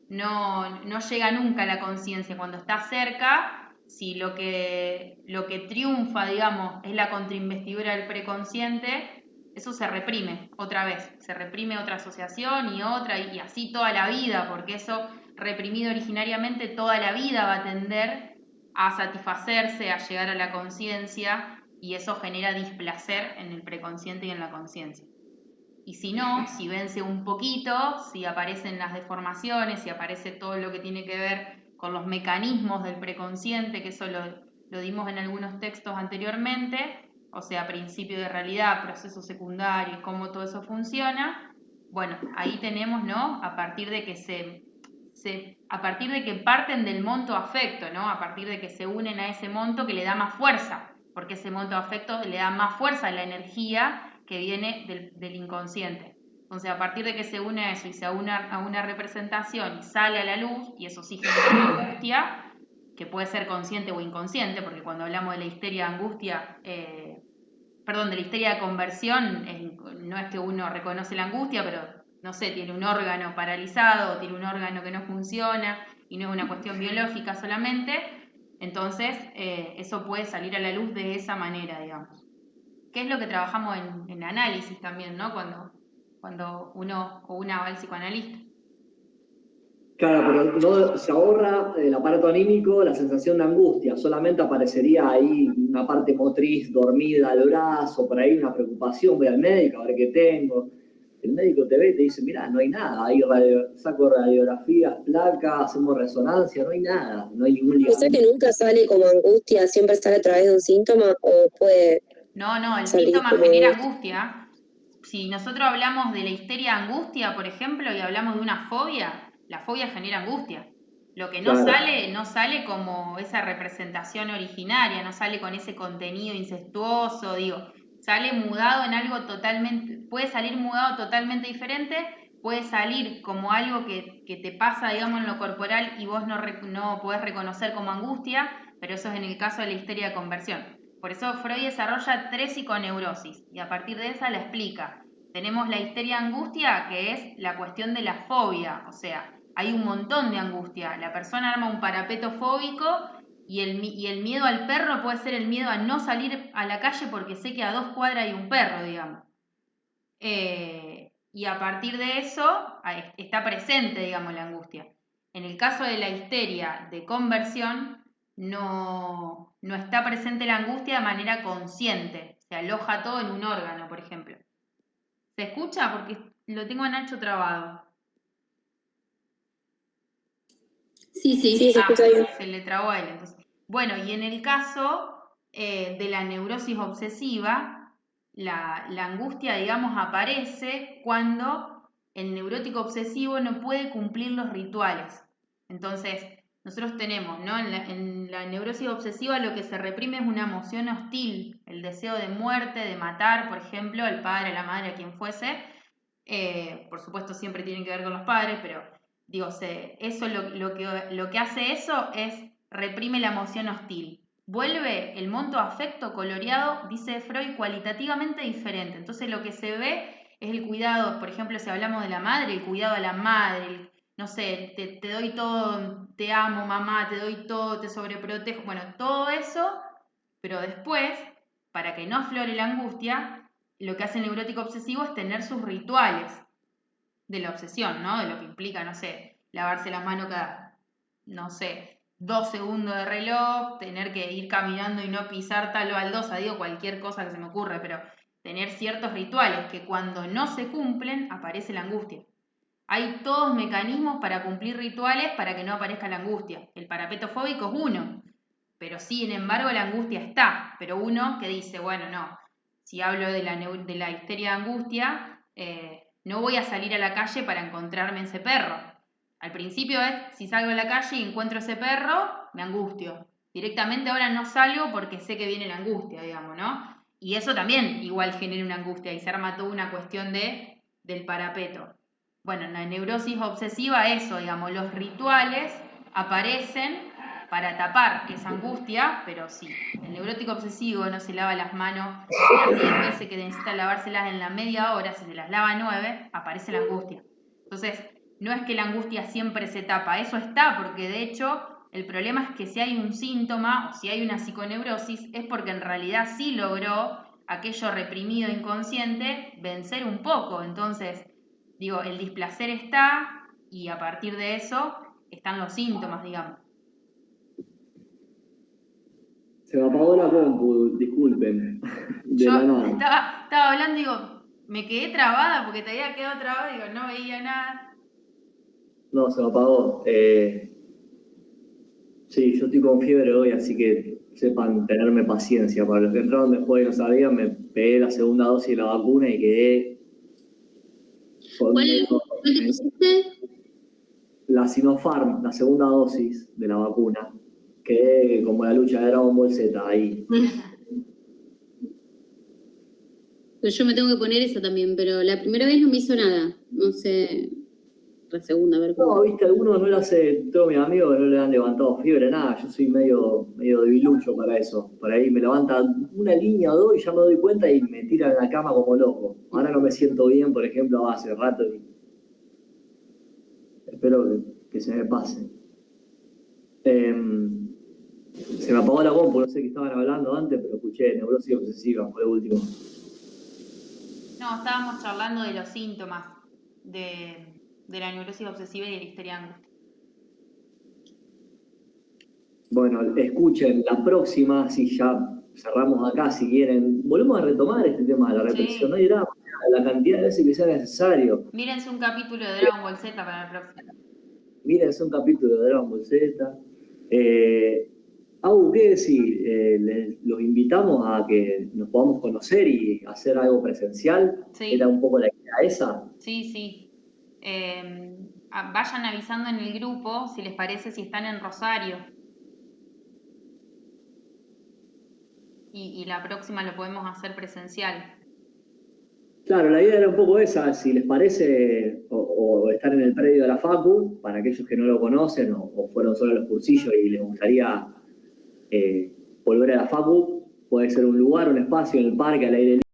no llega nunca a la conciencia. Cuando está cerca, si lo que triunfa, digamos, es la contrainvestidura del preconsciente, eso se reprime otra vez, se reprime otra asociación y otra, y así toda la vida, porque eso reprimido originariamente toda la vida va a tender a satisfacerse, a llegar a la conciencia, y eso genera displacer en el preconsciente y en la conciencia. Y si no, si vence un poquito, si aparecen las deformaciones, si aparece todo lo que tiene que ver con los mecanismos del preconsciente, que eso lo dimos en algunos textos anteriormente, o sea, principio de realidad, proceso secundario, cómo todo eso funciona. Bueno, ahí tenemos, ¿no? A partir de que a partir de que parten del monto afecto, ¿no? A partir de que se unen a ese monto que le da más fuerza, porque ese monto afecto le da más fuerza a la energía que viene del inconsciente. Entonces, a partir de que se une a eso y se une a una representación y sale a la luz, y eso sí genera angustia, que puede ser consciente o inconsciente, porque cuando hablamos de la histeria de angustia, de la histeria de conversión, no es que uno reconoce la angustia, pero no sé, tiene un órgano paralizado, o tiene un órgano que no funciona, y no es una cuestión biológica solamente, entonces eso puede salir a la luz de esa manera, digamos. Que es lo que trabajamos en análisis también, ¿no? Cuando uno o una va al psicoanalista. Claro, pero no se ahorra el aparato anímico, la sensación de angustia, solamente aparecería ahí una parte motriz dormida al brazo, por ahí una preocupación, voy al médico a ver qué tengo. El médico te ve y te dice, mirá, no hay nada, ahí saco radiografías, placas, hacemos resonancia, no hay nada, no hay ningún ligamento. O sea que nunca sale como angustia, siempre sale a través de un síntoma o puede... No, el salir síntoma como genera angustia. angustia. Si nosotros hablamos de la histeria angustia, por ejemplo, y hablamos de una fobia, la fobia genera angustia. Lo que no sale como esa representación originaria, no sale con ese contenido incestuoso, digo, sale mudado en algo totalmente, puede salir mudado totalmente diferente, puede salir como algo que te pasa, digamos, en lo corporal y vos no podés reconocer como angustia, pero eso es en el caso de la histeria de conversión. Por eso Freud desarrolla 3 psiconeurosis y a partir de esa la explica. Tenemos la histeria angustia, que es la cuestión de la fobia, o sea, hay un montón de angustia. La persona arma un parapeto fóbico y el miedo al perro puede ser el miedo a no salir a la calle porque sé que a 2 cuadras hay un perro, digamos. Y a partir de eso está presente, digamos, la angustia. En el caso de la histeria de conversión, no está presente la angustia de manera consciente. Se aloja todo en un órgano, por ejemplo. ¿Se escucha? Porque lo tengo a Nacho trabado. Sí. se escucha bien. Se le trabó a él, entonces. Bueno, y en el caso de la neurosis obsesiva, la angustia, digamos, aparece cuando el neurótico obsesivo no puede cumplir los rituales. Entonces, nosotros tenemos, ¿no? En la neurosis obsesiva lo que se reprime es una emoción hostil, el deseo de muerte, de matar, por ejemplo, al padre, a la madre, a quien fuese. Por supuesto, siempre tienen que ver con los padres, pero digo, eso lo que hace eso es reprime la emoción hostil. Vuelve el monto afecto coloreado, dice Freud, cualitativamente diferente. Entonces lo que se ve es el cuidado, por ejemplo, si hablamos de la madre, el cuidado a la madre, no sé, te doy todo, te amo mamá, te doy todo, te sobreprotejo, bueno, todo eso, pero después, para que no aflore la angustia, lo que hace el neurótico obsesivo es tener sus rituales de la obsesión, ¿no? De lo que implica, no sé, lavarse las manos no sé, 2 segundos de reloj, tener que ir caminando y no pisar tal baldosa, digo cualquier cosa que se me ocurre, pero tener ciertos rituales que cuando no se cumplen aparece la angustia. Hay todos mecanismos para cumplir rituales para que no aparezca la angustia. El parapeto fóbico es uno, pero sin embargo la angustia está. Pero uno que dice, bueno, no, si hablo de la histeria de angustia, no voy a salir a la calle para encontrarme ese perro. Al principio es, si salgo a la calle y encuentro ese perro, me angustio. Directamente ahora no salgo porque sé que viene la angustia, digamos, ¿no? Y eso también igual genera una angustia y se arma toda una cuestión del parapeto. Bueno, en la neurosis obsesiva eso, digamos, los rituales aparecen para tapar esa angustia, pero sí, el neurótico obsesivo no se lava las manos las 10 veces que necesita lavárselas en la media hora, si se las lava 9, aparece la angustia. Entonces, no es que la angustia siempre se tapa, eso está, porque de hecho el problema es que si hay un síntoma o si hay una psiconeurosis es porque en realidad sí logró aquello reprimido inconsciente vencer un poco. Entonces, digo, el displacer está y a partir de eso están los síntomas, digamos. Se me apagó la compu, disculpen. De Yo la nada. estaba hablando y digo, me quedé trabada porque te había quedado trabada y digo, no veía nada. No, se me apagó. Sí, yo estoy con fiebre hoy, así que sepan tenerme paciencia. Para los que entraron después y no sabían, me pegué la segunda dosis de la vacuna y quedé con ¿Cuál te pusiste? la Sinopharm, la segunda dosis de la vacuna. Quedé como la lucha de Dragon Ball Z ahí. Pues yo me tengo que poner esa también, pero la primera vez no me hizo nada. No sé, la segunda, a ver cómo. No, viste, algunos no le hace, todos mis amigos no le han levantado fiebre, nada, yo soy medio debilucho para eso. Por ahí me levanta una línea o dos y ya me doy cuenta y me tiran en la cama como loco. Ahora no me siento bien, por ejemplo, hace rato y espero que se me pase. Se me apagó la compu, no sé qué estaban hablando antes, pero escuché neurosis obsesiva, fue lo último. No, estábamos charlando de los síntomas de la neurosis obsesiva y de la histeria angustia. Bueno, escuchen, la próxima, si ya cerramos acá, si quieren, volvemos a retomar este tema de la represión, Sí. no hay drama, la cantidad de veces que sea necesario. Mírense un capítulo de Dragon Ball Z para la próxima. Mírense un capítulo de Dragon Ball Z. ¿Qué decir? Los invitamos a que nos podamos conocer y hacer algo presencial. Sí. Era un poco la idea esa. Sí. Vayan avisando en el grupo si les parece si están en Rosario. Y la próxima lo podemos hacer presencial. Claro, la idea era un poco esa, si les parece, o estar en el predio de la Facu, para aquellos que no lo conocen o fueron solo a los cursillos y les gustaría volver a la Facu, puede ser un lugar, un espacio en el parque, al aire libre.